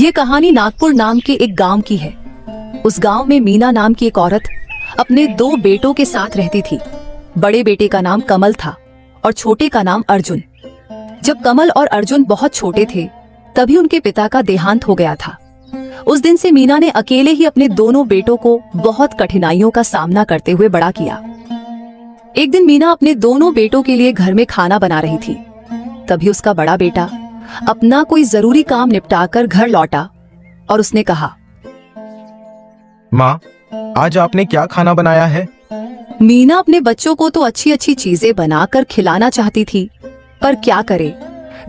ये कहानी नागपुर नाम के एक गांव की है। उस गांव में मीना नाम की एक औरत अपने 2 बेटों के साथ रहती थी। बड़े बेटे का नाम कमल था और छोटे का नाम अर्जुन। जब कमल और अर्जुन बहुत छोटे थे तभी उनके पिता का देहांत हो गया था। उस दिन से मीना ने अकेले ही अपने दोनों बेटों को बहुत कठिनाइयों का सामना करते हुए बड़ा किया। एक दिन मीना अपने दोनों बेटों के लिए घर में खाना बना रही थी। तभी उसका बड़ा बेटा अपना कोई जरूरी काम निपटाकर घर लौटा और उसने कहा, माँ, आज आपने क्या खाना बनाया है? मीना अपने बच्चों को तो अच्छी अच्छी चीजें बनाकर खिलाना चाहती थी, पर क्या करे,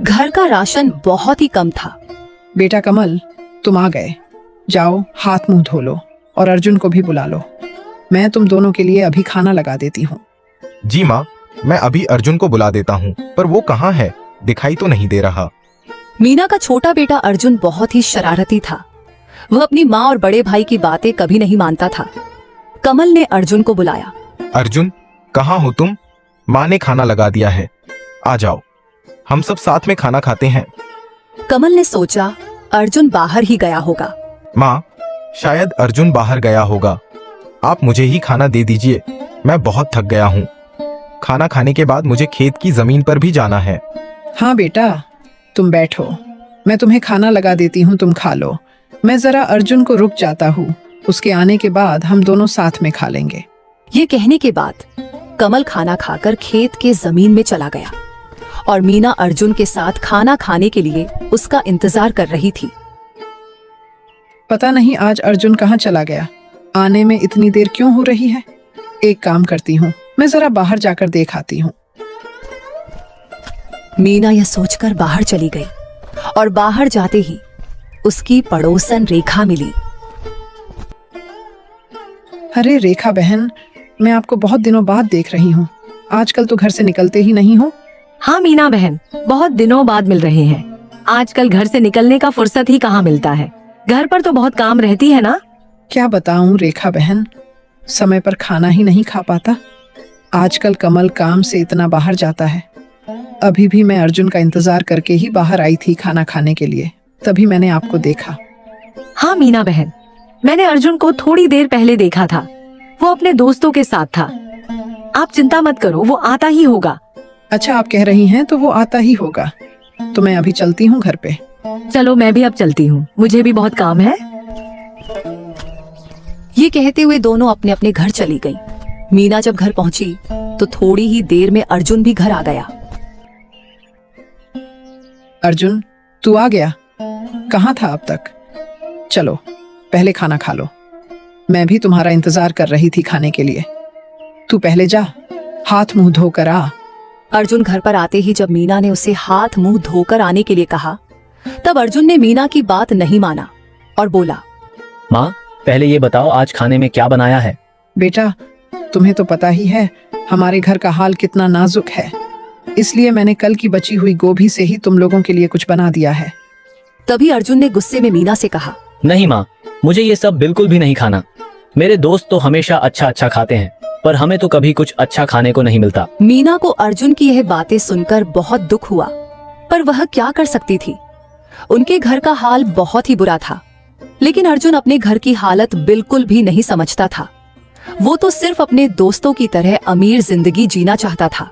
घर का राशन बहुत ही कम था। बेटा कमल, तुम आ गए। जाओ हाथ मुंह धो लो और अर्जुन को भी बुला लो। मैं तुम दोनों के लिए अभी खाना लगा देती हूँ। जी माँ, मैं अभी अर्जुन को बुला देता हूँ, पर वो कहाँ है? दिखाई तो नहीं दे रहा। मीना का छोटा बेटा अर्जुन बहुत ही शरारती था। वह अपनी माँ और बड़े भाई की बातें कभी नहीं मानता था। कमल ने अर्जुन को बुलाया। अर्जुन, कहाँ हो तुम? माँ ने खाना लगा दिया है, आ जाओ, हम सब साथ में खाना खाते हैं। कमल ने सोचा अर्जुन बाहर ही गया होगा। माँ, शायद अर्जुन बाहर गया होगा। आप मुझे ही खाना दे दीजिए, मैं बहुत थक गया हूँ। खाना खाने के बाद मुझे खेत की जमीन पर भी जाना है। हाँ बेटा, तुम बैठो, मैं तुम्हें खाना लगा देती हूँ, तुम खा लो। मैं जरा अर्जुन को रुक जाता हूँ, उसके आने के बाद हम दोनों साथ में खा लेंगे। ये कहने के बाद कमल खाना खाकर खेत के जमीन में चला गया और मीना अर्जुन के साथ खाना खाने के लिए उसका इंतजार कर रही थी। पता नहीं आज अर्जुन कहाँ चला गया, आने में इतनी देर क्यों हो रही है। एक काम करती हूँ, मैं जरा बाहर जाकर देख आती हूँ। मीना यह सोचकर बाहर चली गई और बाहर जाते ही उसकी पड़ोसन रेखा मिली। अरे रेखा बहन, मैं आपको बहुत दिनों बाद देख रही हूँ। आजकल तो घर से निकलते ही नहीं हो। हाँ मीना बहन, बहुत दिनों बाद मिल रहे हैं। आजकल घर से निकलने का फुर्सत ही कहाँ मिलता है। घर पर तो बहुत काम रहती है ना। क्या बताऊं रेखा बहन, समय पर खाना ही नहीं खा पाता। आजकल कमल काम से इतना बाहर जाता है। अभी भी मैं अर्जुन का इंतजार करके ही बाहर आई थी खाना खाने के लिए, तभी मैंने आपको देखा। हाँ मीना बहन, मैंने अर्जुन को थोड़ी देर पहले देखा था। वो अपने दोस्तों के साथ था। आप चिंता मत करो, वो आता ही होगा। अच्छा, आप कह रही हैं तो वो आता ही होगा। तो मैं अभी चलती हूँ घर पे। चलो मैं भी अब चलती हूँ, मुझे भी बहुत काम है। ये कहते हुए दोनों अपने अपने घर चली गईं। मीना जब घर पहुंची तो थोड़ी ही देर में अर्जुन भी घर आ गया। अर्जुन, तू आ गया? कहाँ था अब तक? चलो पहले खाना खा लो, मैं भी तुम्हारा इंतजार कर रही थी खाने के लिए। तू पहले जा, हाथ मुंह धोकर आ। अर्जुन घर पर आते ही जब मीना ने उसे हाथ मुंह धोकर आने के लिए कहा, तब अर्जुन ने मीना की बात नहीं माना और बोला, माँ, पहले ये बताओ आज खाने में क्या बनाया है? बेटा, तुम्हें तो पता ही है हमारे घर का हाल कितना नाजुक है, इसलिए मैंने कल की बची हुई गोभी से ही तुम लोगों के लिए कुछ बना दिया है। तभी अर्जुन ने गुस्से में मीना से कहा, नहीं माँ, मुझे ये सब बिल्कुल भी नहीं खाना। मेरे दोस्त तो हमेशा अच्छा अच्छा खाते हैं, पर हमें तो कभी कुछ अच्छा खाने को नहीं मिलता। मीना को अर्जुन की यह बातें सुनकर बहुत दुख हुआ, पर वह क्या कर सकती थी। उनके घर का हाल बहुत ही बुरा था, लेकिन अर्जुन अपने घर की हालत बिल्कुल भी नहीं समझता था। वो तो सिर्फ अपने दोस्तों की तरह अमीर जिंदगी जीना चाहता था।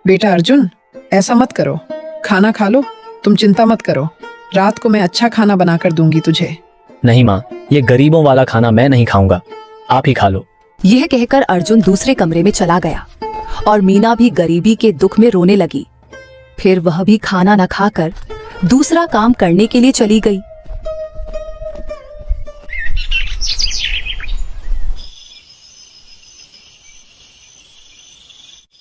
बेटा अर्जुन, ऐसा मत करो, खाना खा लो, तुम चिंता मत करो, रात को मैं अच्छा खाना बनाकर दूंगी तुझे। नहीं माँ, ये गरीबों वाला खाना मैं नहीं खाऊंगा, आप ही खा लो। यह कहकर अर्जुन दूसरे कमरे में चला गया और मीना भी गरीबी के दुख में रोने लगी। फिर वह भी खाना न खाकर दूसरा काम करने के लिए चली गई।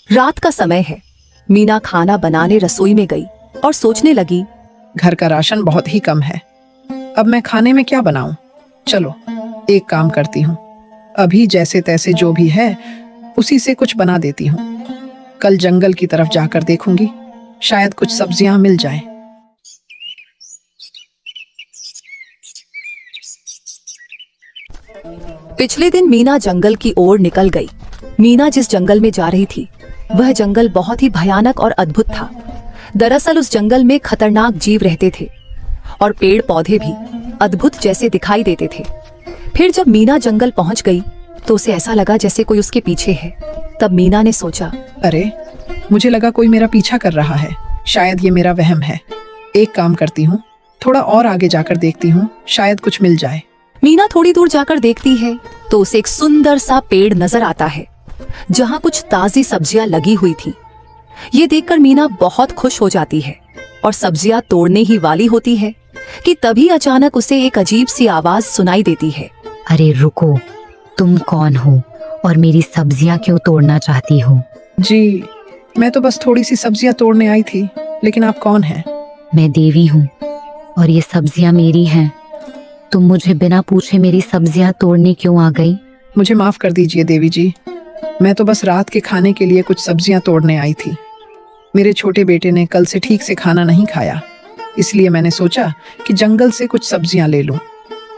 रात का समय है। मीना खाना बनाने रसोई में गई और सोचने लगी, घर का राशन बहुत ही कम है, अब मैं खाने में क्या बनाऊं? चलो एक काम करती हूँ, अभी जैसे तैसे जो भी है उसी से कुछ बना देती हूँ। कल जंगल की तरफ जाकर देखूंगी, शायद कुछ सब्जियां मिल जाएं। पिछले दिन मीना जंगल की ओर निकल गई। मीना जिस जंगल में जा रही थी वह जंगल बहुत ही भयानक और अद्भुत था। दरअसल उस जंगल में खतरनाक जीव रहते थे और पेड़ पौधे भी अद्भुत जैसे दिखाई देते थे। फिर जब मीना जंगल पहुंच गई तो उसे ऐसा लगा जैसे कोई उसके पीछे है। तब मीना ने सोचा, अरे, मुझे लगा कोई मेरा पीछा कर रहा है। शायद ये मेरा वहम है। एक काम करती हूँ, थोड़ा और आगे जाकर देखती हूँ, शायद कुछ मिल जाए। मीना थोड़ी दूर जाकर देखती है तो उसे एक सुंदर सा पेड़ नजर आता है जहाँ कुछ ताजी सब्जियां लगी हुई थी। ये देखकर मीना बहुत खुश हो जाती है और सब्जियां तोड़ने ही वाली होती है कि तभी अचानक उसे एक अजीब सी आवाज सुनाई देती है। अरे रुको, तुम कौन हो और मेरी सब्जियां क्यों तोड़ना चाहती हो? जी, मैं तो बस थोड़ी सी सब्जियां तोड़ने आई थी, लेकिन आप कौन हैं? मैं देवी हूँ और ये सब्जियां मेरी हैं। तुम मुझे बिना पूछे मेरी सब्जियां तोड़ने क्यों आ गई? मुझे माफ कर दीजिए देवी जी, मैं तो बस रात के खाने के लिए कुछ सब्जियां तोड़ने आई थी। मेरे छोटे बेटे ने कल से ठीक से खाना नहीं खाया, इसलिए मैंने सोचा कि जंगल से कुछ सब्जियां ले लूं।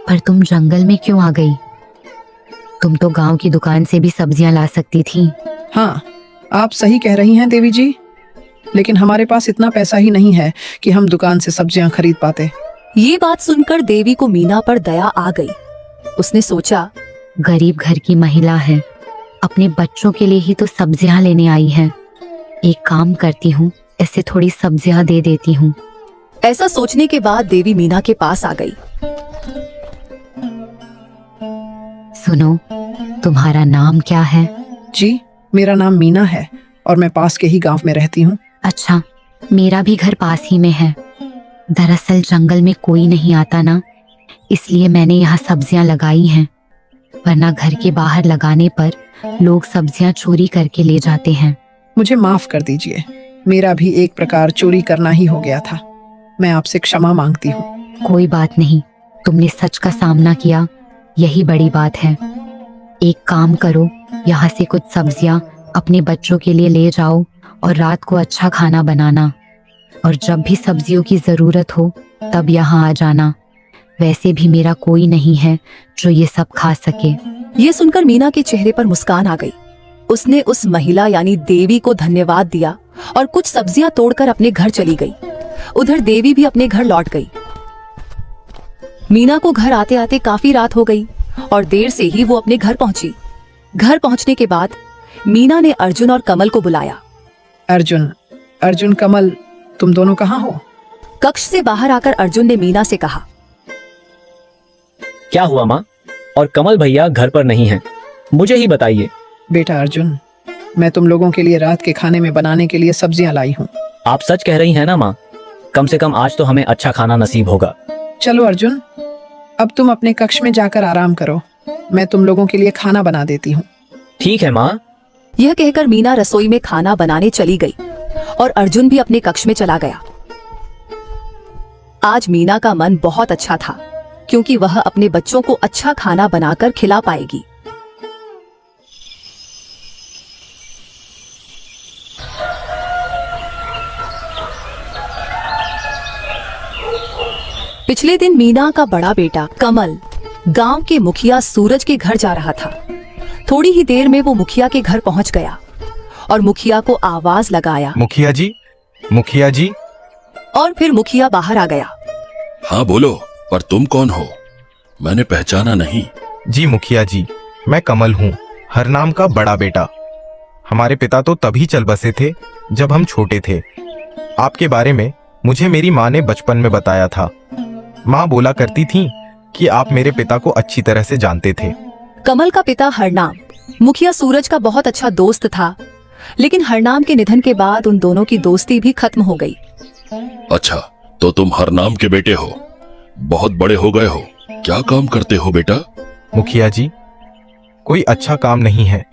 पर तुम जंगल में क्यों आ गई? तुम तो गांव की दुकान से भी सब्जियां ला सकती थी। हाँ, आप सही कह रही हैं देवी जी, लेकिन हमारे पास इतना पैसा ही नहीं है कि हम दुकान से सब्जियां खरीद पाते। ये बात सुनकर देवी को मीना पर दया आ गई। उसने सोचा, गरीब घर की महिला है, अपने बच्चों के लिए ही तो सब्जियां लेने आई है। एक काम करती हूँ, इसे थोड़ी सब्जियां दे देती हूँ। ऐसा सोचने के बाद देवी मीना के पास आ गई। सुनो, तुम्हारा नाम क्या है? जी, मेरा नाम मीना है और मैं पास के ही गांव में रहती हूँ। अच्छा, मेरा भी घर पास ही में है। दरअसल जंगल में कोई नहीं आता ना, इसलिए मैंने यहाँ सब्जियां लगाई हैं। वरना घर के बाहर लगाने पर लोग सब्जियां चोरी करके ले जाते हैं। मुझे माफ कर दीजिए, मेरा भी एक प्रकार चोरी करना ही हो गया था। मैं आपसे क्षमा मांगती हूँ। कोई बात नहीं, तुमने सच का सामना किया, यही बड़ी बात है। एक काम करो, यहाँ से कुछ सब्जियां अपने बच्चों के लिए ले जाओ और रात को अच्छा खाना बनाना। और जब भी सब्जियों की जरूरत हो तब यहाँ आ जाना। वैसे भी मेरा कोई नहीं है जो ये सब खा सके। ये सुनकर मीना के चेहरे पर मुस्कान आ गई। उसने उस महिला यानी देवी को धन्यवाद दिया और कुछ सब्जियां तोड़कर अपने घर चली गई। उधर देवी भी अपने घर लौट गई। मीना को घर आते आते काफी रात हो गई और देर से ही वो अपने घर पहुंची। घर पहुंचने के बाद मीना ने अर्जुन और कमल को बुलाया। अर्जुन, कमल, तुम दोनों कहाँ हो? कक्ष से बाहर आकर अर्जुन ने मीना से कहा, क्या हुआ माँ? और कमल भैया घर पर नहीं हैं, मुझे ही बताइए। बेटा अर्जुन, मैं तुम लोगों के लिए रात के खाने में बनाने के लिए सब्जियां लाई हूँ। आप सच कह रही हैं ना माँ? कम से कम आज तो हमें अच्छा खाना नसीब होगा। चलो अर्जुन, अब तुम अपने कक्ष में जाकर आराम करो, मैं तुम लोगों के लिए खाना बना देती हूँ। ठीक है माँ। यह कहकर मीना रसोई में खाना बनाने चली गई और अर्जुन भी अपने कक्ष में चला गया। आज मीना का मन बहुत अच्छा था क्योंकि वह अपने बच्चों को अच्छा खाना बनाकर खिला पाएगी। पिछले दिन मीना का बड़ा बेटा कमल गांव के मुखिया सूरज के घर जा रहा था। थोड़ी ही देर में वो मुखिया के घर पहुंच गया और मुखिया को आवाज लगाया, मुखिया जी, मुखिया जी। और फिर मुखिया बाहर आ गया। हाँ बोलो, पर तुम कौन हो? मैंने पहचाना नहीं। जी मुखिया जी, मैं कमल हूँ, हरनाम का बड़ा बेटा। हमारे पिता तो तभी चल बसे थे जब हम छोटे थे। आपके बारे में मुझे मेरी माँ ने बचपन में बताया था। माँ बोला करती थी कि आप मेरे पिता को अच्छी तरह से जानते थे। कमल का पिता हरनाम मुखिया सूरज का बहुत अच्छा दोस्त था, लेकिन हरनाम के निधन के बाद उन दोनों की दोस्ती भी खत्म हो गई। अच्छा, तो तुम हरनाम के बेटे हो, बहुत बड़े हो गए हो। क्या काम करते हो बेटा? मुखिया जी, कोई अच्छा काम नहीं है,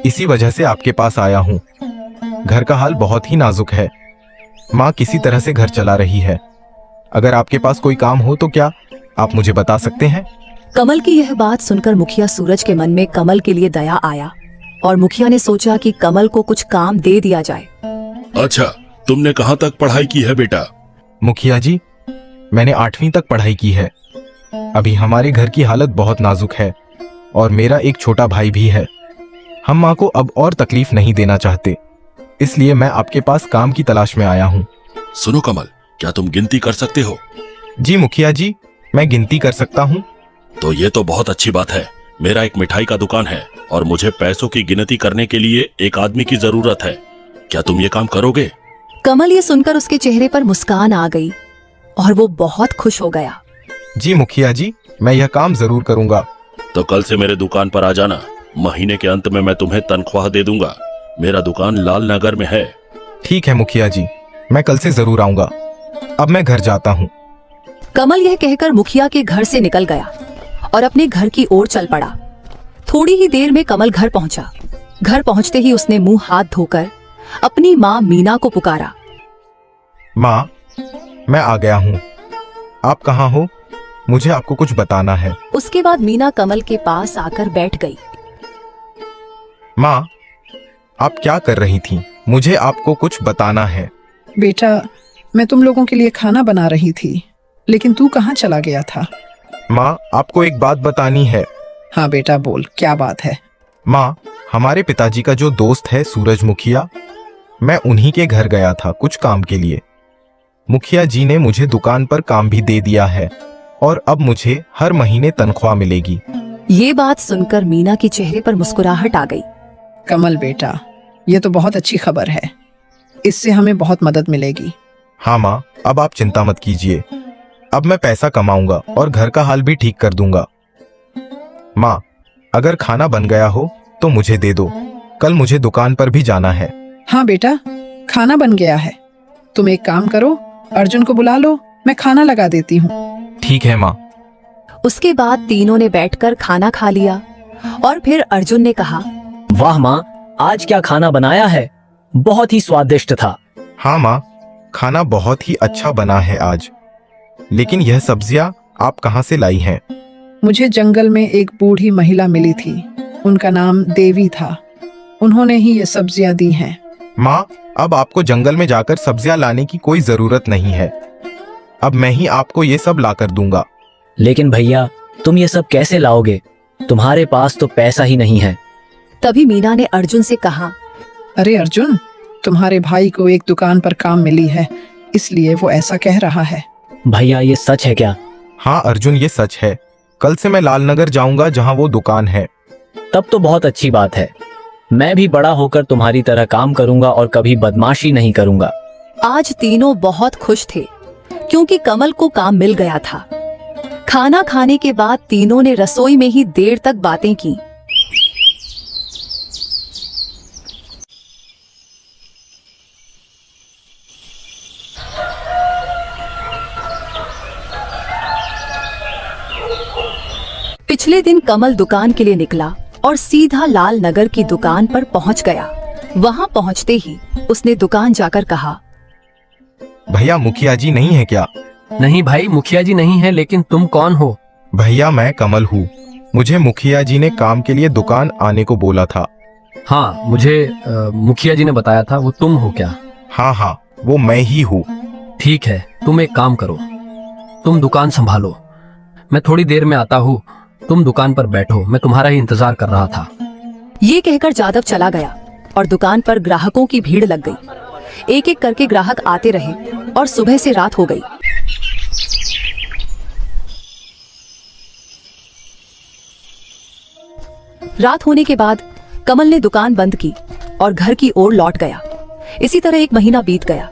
इसी वजह से आपके पास आया हूँ। घर का हाल बहुत ही नाजुक है। माँ किसी तरह से घर चला रही है। अगर आपके पास कोई काम हो तो क्या आप मुझे बता सकते हैं? कमल की यह बात सुनकर मुखिया सूरज के मन में कमल के लिए दया आया और मुखिया ने सोचा कि कमल को कुछ काम दे दिया जाए। अच्छा, तुमने कहाँ तक पढ़ाई की है बेटा? मुखिया जी, मैंने 8वीं तक पढ़ाई की है। अभी हमारे घर की हालत बहुत नाजुक है और मेरा एक छोटा भाई भी है। हम माँ को अब और तकलीफ नहीं देना चाहते, इसलिए मैं आपके पास काम की तलाश में आया हूँ। सुनो कमल, क्या तुम गिनती कर सकते हो? जी मुखिया जी, मैं गिनती कर सकता हूँ? तो ये तो बहुत अच्छी बात है। मेरा एक मिठाई का दुकान है और मुझे पैसों की गिनती करने के लिए एक आदमी की जरूरत है। क्या तुम ये काम करोगे? कमल ये सुनकर उसके चेहरे पर मुस्कान आ गई और वो बहुत खुश हो गया। जी मुखिया जी, मैं यह काम जरूर करूँगा। तो कल से मेरे दुकान पर आ जाना। महीने के अंत में मैं तुम्हें तनख्वाह दे दूंगा। मेरा दुकान लाल नगर में है। ठीक है मुखिया जी, मैं कल से जरूर आऊंगा। अब मैं घर जाता हूँ। कमल यह कहकर मुखिया के घर से निकल गया और अपने घर की ओर चल पड़ा। थोड़ी ही देर में कमल घर पहुंचा। घर पहुंचते ही उसने मुंह हाथ धोकर अपनी माँ मीना को पुकारा। माँ, मैं आ गया हूँ। आप कहाँ हो? मुझे आपको कुछ बताना है। उसके बाद मीना कमल के पास आकर बैठ गई। माँ, आप क्या कर रही थीं? मुझे आपको कुछ बताना है। बेटा, मैं तुम लोगों के लिए खाना बना रही थी, लेकिन तू कहाँ चला गया था? माँ, आपको एक बात बतानी है। हाँ बेटा, बोल, क्या बात है? माँ, हमारे पिताजी का जो दोस्त है सूरज मुखिया, मैं उन्हीं के घर गया था कुछ काम के लिए। मुखिया जी ने मुझे दुकान पर काम भी दे दिया है और अब मुझे हर महीने तनख्वाह मिलेगी। ये बात सुनकर मीना के चेहरे पर मुस्कुराहट आ गई। कमल बेटा, ये तो बहुत अच्छी खबर है। इससे हमें बहुत मदद मिलेगी। हाँ माँ, अब आप चिंता मत कीजिए। अब मैं पैसा कमाऊंगा और घर का हाल भी ठीक कर दूंगा। माँ, अगर खाना बन गया हो तो मुझे दे दो। कल मुझे दुकान पर भी जाना है। हाँ बेटा, खाना बन गया है। तुम एक काम करो, अर्जुन को बुला लो, मैं खाना लगा देती हूँ। ठीक है माँ। उसके बाद तीनों ने बैठकर खाना खा लिया और फिर अर्जुन ने कहा, वाह माँ, आज क्या खाना बनाया है, बहुत ही स्वादिष्ट था। हाँ माँ, खाना बहुत ही अच्छा बना है आज। लेकिन यह सब्जियां आप कहाँ से लाई हैं? मुझे जंगल में एक बूढ़ी महिला मिली थी। उनका नाम देवी था। उन्होंने ही ये सब्जियां दी हैं। माँ, अब आपको जंगल में जाकर सब्जियां लाने की कोई जरूरत नहीं है। अब मैं ही आपको ये सब लाकर दूंगा। लेकिन भैया, तुम ये सब कैसे लाओगे? तुम्हारे पास तो पैसा ही नहीं है। तभी मीना ने अर्जुन से कहा, अरे अर्जुन, तुम्हारे भाई को एक दुकान पर काम मिली है, इसलिए वो ऐसा कह रहा है। भैया, ये सच है क्या? हाँ अर्जुन, ये सच है। कल से मैं लालनगर जाऊंगा जहाँ वो दुकान है। तब तो बहुत अच्छी बात है। मैं भी बड़ा होकर तुम्हारी तरह काम करूंगा और कभी बदमाशी नहीं करूंगा। आज तीनों बहुत खुश थे क्योंकि कमल को काम मिल गया था। खाना खाने के बाद तीनों ने रसोई में ही देर तक बातें की। पिछले दिन कमल दुकान के लिए निकला और सीधा लाल नगर की दुकान पर पहुंच गया। वहां पहुंचते ही उसने दुकान जाकर कहा, भैया, मुखिया जी नहीं है क्या? नहीं भाई, मुखिया जी नहीं है, लेकिन तुम कौन हो? भैया, मैं कमल हूँ। मुझे मुखिया जी ने काम के लिए दुकान आने को बोला था। हाँ, मुझे मुखिया जी ने बताया था। वो तुम हो क्या? हाँ हाँ, वो मैं ही हूँ। ठीक है, तुम एक काम करो, तुम दुकान संभालो, मैं थोड़ी देर में आता हूँ। तुम दुकान पर बैठो, मैं तुम्हारा ही इंतजार कर रहा था। ये कहकर जादव चला गया और दुकान पर ग्राहकों की भीड़ लग गई। एक एक करके ग्राहक आते रहे और सुबह से रात हो गई। रात होने के बाद कमल ने दुकान बंद की और घर की ओर लौट गया। इसी तरह एक महीना बीत गया।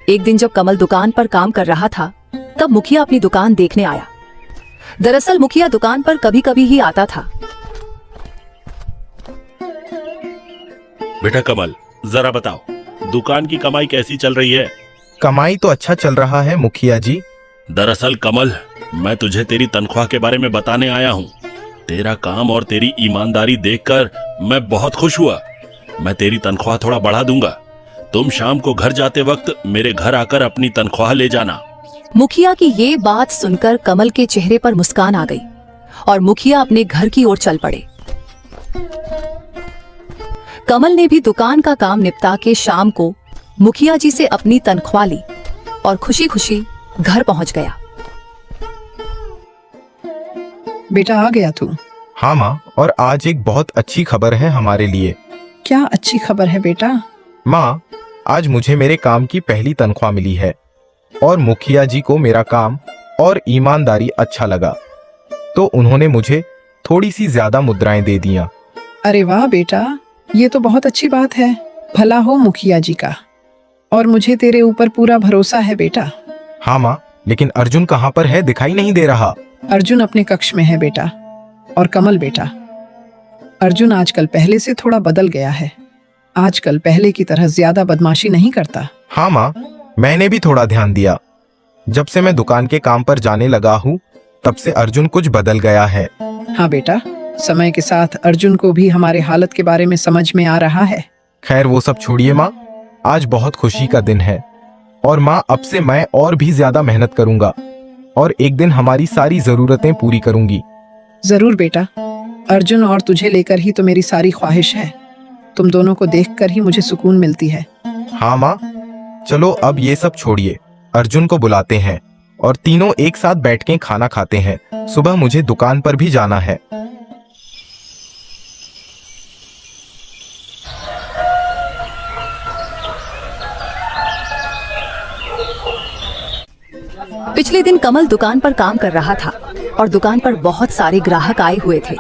एक दिन जब कमल दुकान पर काम कर रहा था, तब मुखिया अपनी दुकान देखने आया। दरअसल मुखिया दुकान पर कभी कभी ही आता था। बेटा कमल, जरा बताओ, दुकान की कमाई कैसी चल रही है? कमाई तो अच्छा चल रहा है मुखिया जी। दरअसल कमल, मैं तुझे तेरी तनख्वाह के बारे में बताने आया हूँ। तेरा काम और तेरी ईमानदारी देखकर मैं बहुत खुश हुआ। मैं तेरी तनख्वाह थोड़ा बढ़ा दूंगा। तुम शाम को घर जाते वक्त मेरे घर आकर अपनी तनख्वाह ले जाना। मुखिया की ये बात सुनकर कमल के चेहरे पर मुस्कान आ गई और मुखिया अपने घर की ओर चल पड़े। कमल ने भी दुकान का काम निपटा के शाम को मुखिया जी से अपनी तनख्वाह ली और खुशी खुशी घर पहुंच गया। बेटा, आ गया तू? हाँ माँ, और आज एक बहुत अच्छी खबर है हमारे लिए। क्या अच्छी खबर है बेटा? माँ, आज मुझे मेरे काम की पहली तनख्वाह मिली है। और मुखिया जी को मेरा काम और ईमानदारी अच्छा लगा, तो उन्होंने मुझे थोड़ी सी ज्यादा मुद्राएं दे दिया। अरे वाह बेटा, ये तो बहुत अच्छी बात है। भला हो मुखिया जी का, और मुझे तेरे ऊपर पूरा भरोसा है बेटा। हाँ माँ, लेकिन अर्जुन कहाँ पर है, दिखाई नहीं दे रहा। अर्जुन अपने कक्ष में है बेटा। और कमल बेटा, अर्जुन आजकल पहले से थोड़ा बदल गया है। आजकल पहले की तरह ज्यादा बदमाशी नहीं करता। हाँ माँ, मैंने भी थोड़ा ध्यान दिया। जब से मैं दुकान के काम पर जाने लगा हूँ, तब से अर्जुन कुछ बदल गया है। हाँ बेटा, समय के साथ अर्जुन को भी हमारे हालत के बारे में समझ में आ रहा है। खैर वो सब छोड़िए माँ, आज बहुत खुशी का दिन है। और माँ, अब से मैं और भी ज्यादा मेहनत करूंगा और एक दिन हमारी सारी जरूरतें पूरी करूंगी। जरूर बेटा, अर्जुन और तुझे लेकर ही तो मेरी सारी ख्वाहिश है। तुम दोनों को देखकर ही मुझे सुकून मिलती है। हाँ माँ, चलो अब ये सब छोड़िए, अर्जुन को बुलाते हैं और तीनों एक साथ बैठ के खाना खाते हैं। सुबह मुझे दुकान पर भी जाना है। पिछले दिन कमल दुकान पर काम कर रहा था और दुकान पर बहुत सारे ग्राहक आए हुए थे।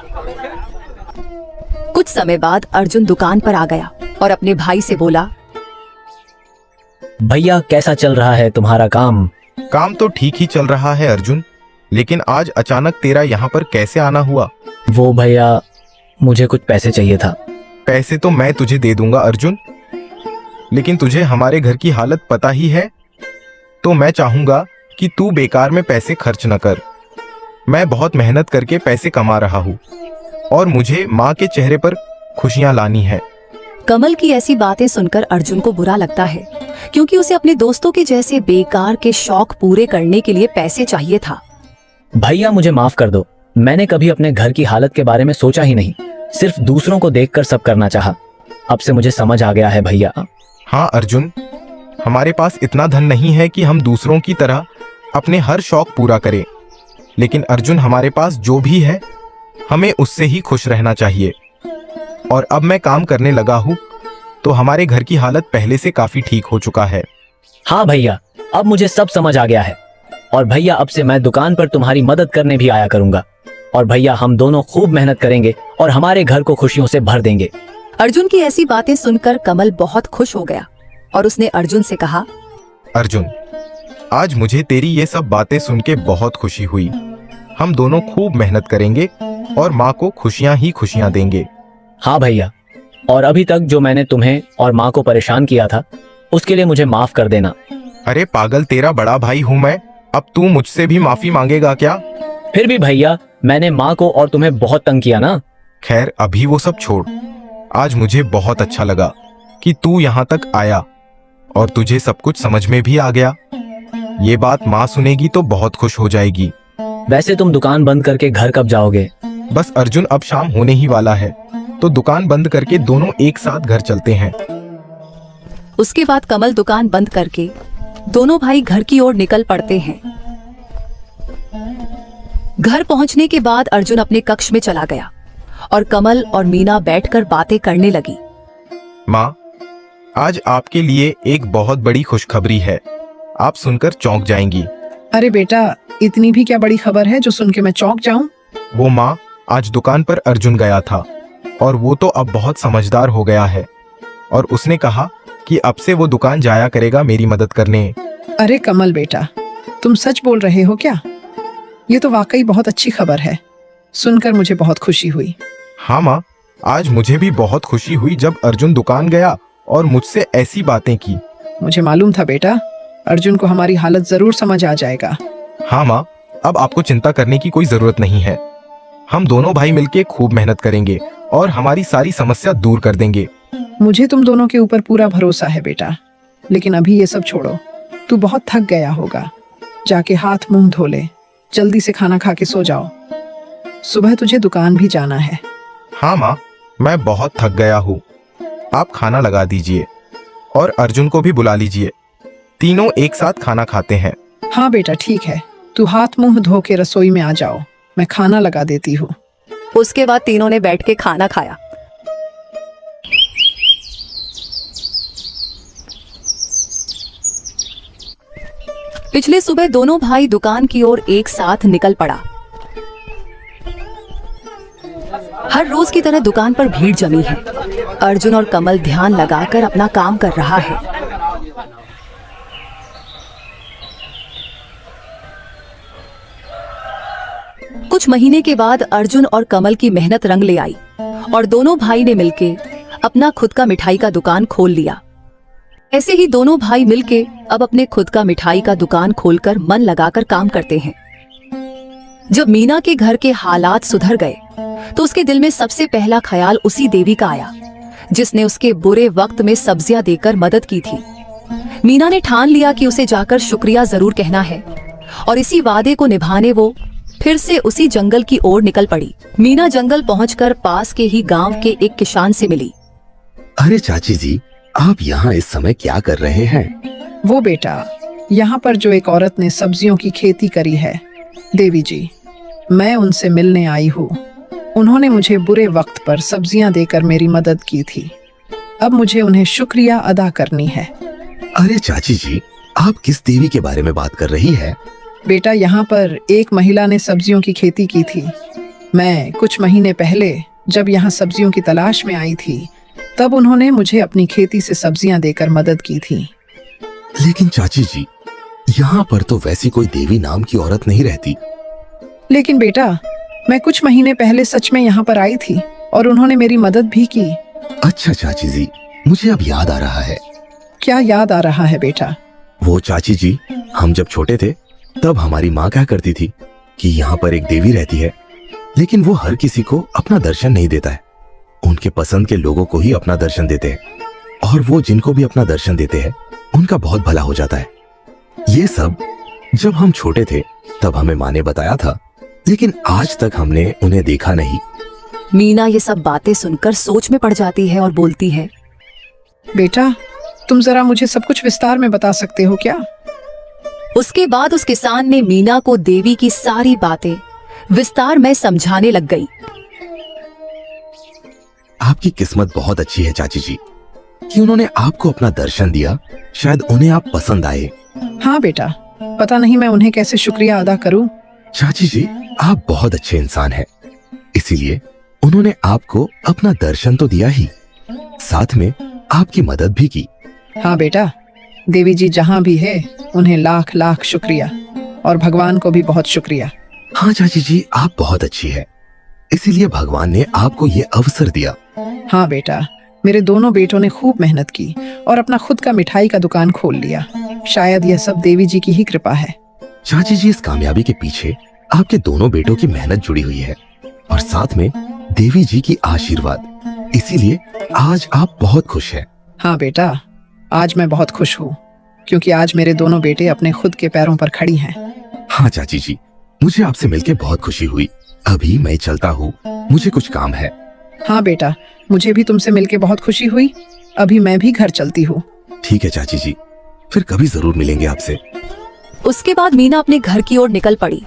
कुछ समय बाद अर्जुन दुकान पर आ गया और अपने भाई से बोला, भैया कैसा चल रहा है तुम्हारा काम? काम तो ठीक ही चल रहा है अर्जुन, लेकिन आज अचानक तेरा यहाँ पर कैसे आना हुआ? वो भैया, मुझे कुछ पैसे चाहिए था। पैसे तो मैं तुझे दे दूंगा अर्जुन, लेकिन तुझे हमारे घर की हालत पता ही है, तो मैं चाहूंगा कि तू बेकार में पैसे खर्च न कर। मैं बहुत मेहनत करके पैसे कमा रहा हूँ और मुझे माँ के चेहरे पर खुशियाँ लानी है। कमल की ऐसी बातें सुनकर अर्जुन को बुरा लगता है, क्योंकि उसे अपने दोस्तों के जैसे बेकार के शौक पूरे करने के लिए पैसे चाहिए था। भैया मुझे माफ कर दो, मैंने कभी अपने घर की हालत के बारे में सोचा ही नहीं, सिर्फ दूसरों को देखकर सब करना चाहा। अब से मुझे समझ आ गया है भैया। हाँ अर्जुन, हमारे पास इतना धन नहीं है कि हम दूसरों की तरह अपने हर शौक पूरा करें, लेकिन अर्जुन हमारे पास जो भी है हमें उससे ही खुश रहना चाहिए। और अब मैं काम करने लगा हूँ तो हमारे घर की हालत पहले से काफी ठीक हो चुका है। हाँ भैया, अब मुझे सब समझ आ गया है। और भैया अब से मैं दुकान पर तुम्हारी मदद करने भी आया करूंगा। और भैया हम दोनों खूब मेहनत करेंगे और हमारे घर को खुशियों से भर देंगे। अर्जुन की ऐसी बातें सुनकर कमल बहुत खुश हो गया और उसने अर्जुन से कहा, अर्जुन, आज मुझे तेरी ये सब बातें सुन के बहुत खुशी हुई। हम दोनों खूब मेहनत करेंगे और माँ को खुशियाँ ही खुशियाँ देंगे। हाँ भैया, और अभी तक जो मैंने तुम्हें और माँ को परेशान किया था उसके लिए मुझे माफ कर देना। अरे पागल, तेरा बड़ा भाई हूँ मैं, अब तू मुझसे भी माफी मांगेगा क्या? फिर भी भैया, मैंने माँ को और तुम्हें बहुत तंग किया ना। खैर अभी वो सब छोड़, आज मुझे बहुत अच्छा लगा कि तू यहाँ तक आया और तुझे सब कुछ समझ में भी आ गया। ये बात माँ सुनेगी तो बहुत खुश हो जाएगी। वैसे तुम दुकान बंद करके घर कब जाओगे? बस अर्जुन, अब शाम होने ही वाला है, तो दुकान बंद करके दोनों एक साथ घर चलते हैं। उसके बाद कमल दुकान बंद करके दोनों भाई घर की ओर निकल पड़ते हैं। घर पहुंचने के बाद अर्जुन अपने कक्ष में चला गया और कमल और मीना बैठकर बातें करने लगी। माँ, आज आपके लिए एक बहुत बड़ी खुशखबरी है, आप सुनकर चौंक जाएंगी। अरे बेटा, इतनी भी क्या बड़ी खबर है जो सुन के मैं चौंक जाऊं? वो माँ, आज दुकान पर अर्जुन गया था और वो तो अब बहुत समझदार हो गया है और उसने कहा कि अब से वो दुकान जाया करेगा मेरी मदद करने। अरे कमल बेटा, तुम सच बोल रहे हो क्या? ये तो वाकई बहुत अच्छी खबर है, सुनकर मुझे बहुत खुशी हुई। हाँ माँ, आज मुझे भी बहुत खुशी हुई जब अर्जुन दुकान गया और मुझसे ऐसी बातें की। मुझे मालूम था बेटा, अर्जुन को हमारी हालत जरूर समझ आ जाएगा। हाँ माँ, अब आपको चिंता करने की कोई जरूरत नहीं है। हम दोनों भाई मिलके खूब मेहनत करेंगे और हमारी सारी समस्या दूर कर देंगे। मुझे तुम दोनों के ऊपर पूरा भरोसा है बेटा, लेकिन अभी ये सब छोड़ो, तू बहुत थक गया होगा, जाके हाथ मुंह धो ले, जल्दी से खाना खा के सो जाओ, सुबह तुझे दुकान भी जाना है। हाँ माँ, मैं बहुत थक गया हूँ, आप खाना लगा दीजिए और अर्जुन को भी बुला लीजिए, तीनों एक साथ खाना खाते हैं। हाँ बेटा ठीक है, तू हाथ मुंह धो के रसोई में आ जाओ, मैं खाना लगा देती हूँ। उसके बाद तीनों ने बैठ के खाना खाया। पिछले सुबह दोनों भाई दुकान की ओर एक साथ निकल पड़ा। हर रोज की तरह दुकान पर भीड़ जमी है। अर्जुन और कमल ध्यान लगाकर अपना काम कर रहा है। कुछ महीने के बाद अर्जुन और कमल की मेहनत रंग ले आई और दोनों भाई ने मिलके अपना खुद का मिठाई का दुकान खोल लिया। ऐसे ही दोनों भाई मिलके अब अपने खुद का मिठाई का दुकान खोलकर मन लगाकर काम करते हैं। जब मीना के घर के हालात सुधर गए तो उसके दिल में सबसे पहला ख्याल उसी देवी का आया जिसने उसके बुरे वक्त में सब्जियां देकर मदद की थी। मीना ने ठान लिया कि उसे जाकर शुक्रिया जरूर कहना है और इसी वादे को निभाने वो फिर से उसी जंगल की ओर निकल पड़ी। मीना जंगल पहुंचकर पास के ही गांव के एक किसान से मिली। अरे चाची जी, आप यहाँ इस समय क्या कर रहे हैं? वो बेटा, यहाँ पर जो एक औरत ने सब्जियों की खेती करी है, देवी जी, मैं उनसे मिलने आई हूँ। उन्होंने मुझे बुरे वक्त पर सब्जियां देकर मेरी मदद की थी। अब मुझे उन्हें शुक्रिया अदा करनी है। अरे चाची जी, आप किस देवी के बारे में बात कर रही है? बेटा, यहाँ पर एक महिला ने सब्जियों की खेती की थी। मैं कुछ महीने पहले जब यहाँ सब्जियों की तलाश में आई थी तब उन्होंने मुझे अपनी खेती से सब्जियां देकर मदद की थी। लेकिन चाची जी, यहाँ पर तो वैसी कोई देवी नाम की औरत नहीं रहती। लेकिन बेटा, मैं कुछ महीने पहले सच में यहाँ पर आई थी और उन्होंने मेरी मदद भी की। अच्छा चाची जी, मुझे अब याद आ रहा है। क्या याद आ रहा है बेटा? वो चाची जी, हम जब छोटे थे तब हमारी माँ क्या करती थी कि यहाँ पर एक देवी रहती है, लेकिन वो हर किसी को अपना दर्शन नहीं देता है। उनके पसंद के लोगों को ही अपना दर्शन देते हैं और वो जिनको भी अपना दर्शन देते हैं उनका बहुत भला हो जाता है। ये सब जब हम छोटे थे तब हमें माँ ने बताया था, लेकिन आज तक हमने उन्हें देखा नहीं। मीना ये सब बातें सुनकर सोच में पड़ जाती है और बोलती है, बेटा, तुम जरा मुझे सब कुछ विस्तार में बता सकते हो क्या? उसके बाद उस किसान ने मीना को देवी की सारी बातें विस्तार में समझाने लग गई। आपकी किस्मत बहुत अच्छी है चाची जी कि उन्होंने आपको अपना दर्शन दिया। शायद उन्हें आप पसंद आए। हाँ बेटा, पता नहीं मैं उन्हें कैसे शुक्रिया अदा करूं। चाची जी, आप बहुत अच्छे इंसान हैं, इसीलिए उन्होंने आपको अपना दर्शन तो दिया ही, साथ में आपकी मदद भी की। हाँ बेटा, देवी जी जहाँ भी है उन्हें लाख लाख शुक्रिया और भगवान को भी बहुत शुक्रिया। हाँ चाची जी, आप बहुत अच्छी है, इसीलिए भगवान ने आपको ये अवसर दिया। हाँ बेटा, मेरे दोनों बेटों ने खूब मेहनत की और अपना खुद का मिठाई का दुकान खोल लिया। शायद यह सब देवी जी की ही कृपा है। चाची जी, इस कामयाबी के पीछे आपके दोनों बेटों की मेहनत जुड़ी हुई है और साथ में देवी जी की आशीर्वाद, इसीलिए आज आप बहुत खुश हैं। हाँ बेटा, आज मैं बहुत खुश हूँ क्योंकि आज मेरे दोनों बेटे अपने खुद के पैरों पर खड़ी हैं। हाँ चाची जी, मुझे आपसे मिलकर बहुत खुशी हुई। अभी मैं चलता हूँ, मुझे कुछ काम है। हाँ बेटा, मुझे भी तुमसे मिलके बहुत खुशी हुई। अभी मैं भी घर चलती हूँ। ठीक है चाची जी, फिर कभी जरूर मिलेंगे आपसे। उसके बाद मीना अपने घर की ओर निकल पड़ी।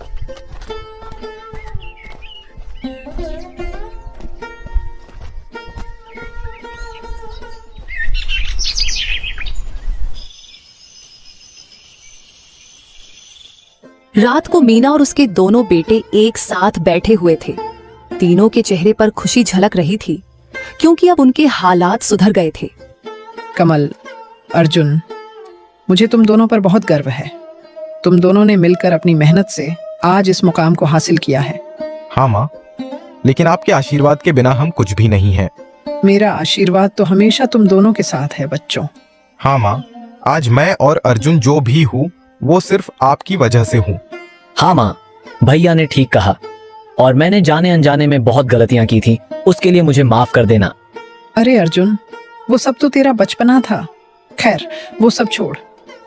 रात को मीना और उसके दोनों बेटे एक साथ बैठे हुए थे। तीनों के चेहरे पर खुशी झलक रही थी क्योंकि अब उनके हालात सुधर गए थे। कमल, अर्जुन, मुझे तुम दोनों पर बहुत गर्व है। तुम दोनों ने मिलकर अपनी मेहनत से आज इस मुकाम को हासिल किया है। हाँ माँ, लेकिन आपके आशीर्वाद के बिना हम कुछ भी नहीं है। मेरा आशीर्वाद तो हमेशा तुम दोनों के साथ है बच्चों। हाँ माँ, आज मैं और अर्जुन जो भी हूँ वो सिर्फ आपकी वजह से हूँ। हाँ माँ, भैया ने ठीक कहा और मैंने जाने अनजाने में बहुत गलतियां की थी, उसके लिए मुझे माफ कर देना। अरे अर्जुन, वो सब तो तेरा बचपना था। खैर, वो सब छोड़।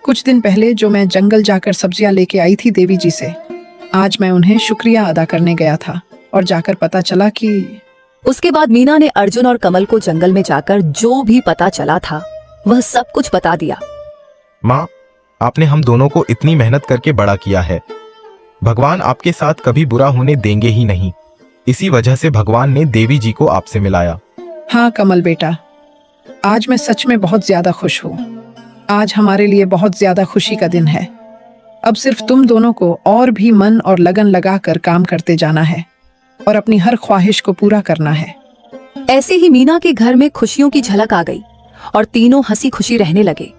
कुछ दिन पहले जो मैं जंगल जाकर सब्जियां लेके आई थी देवी जी से, आज मैं उन्हें शुक्रिया अदा करने गया था और जाकर पता चला कि उसके बाद मीना ने अर्जुन और कमल को जंगल में जाकर जो भी पता चला था वह सब कुछ बता दिया। माँ, आपने हम दोनों को इतनी मेहनत करके बड़ा किया है। भगवान आपके साथ कभी बुरा होने देंगे ही नहीं। इसी वजह से भगवान ने देवी जी को आपसे मिलाया। हाँ कमल बेटा, आज मैं सच में बहुत ज्यादा खुश हूँ। आज हमारे लिए बहुत ज्यादा खुशी का दिन है। अब सिर्फ तुम दोनों को और भी मन और लगन लगाकर काम करते जाना है और अपनी हर ख्वाहिश को पूरा करना है। ऐसे ही मीना के घर में खुशियों की झलक आ गई और तीनों हंसी खुशी रहने लगे।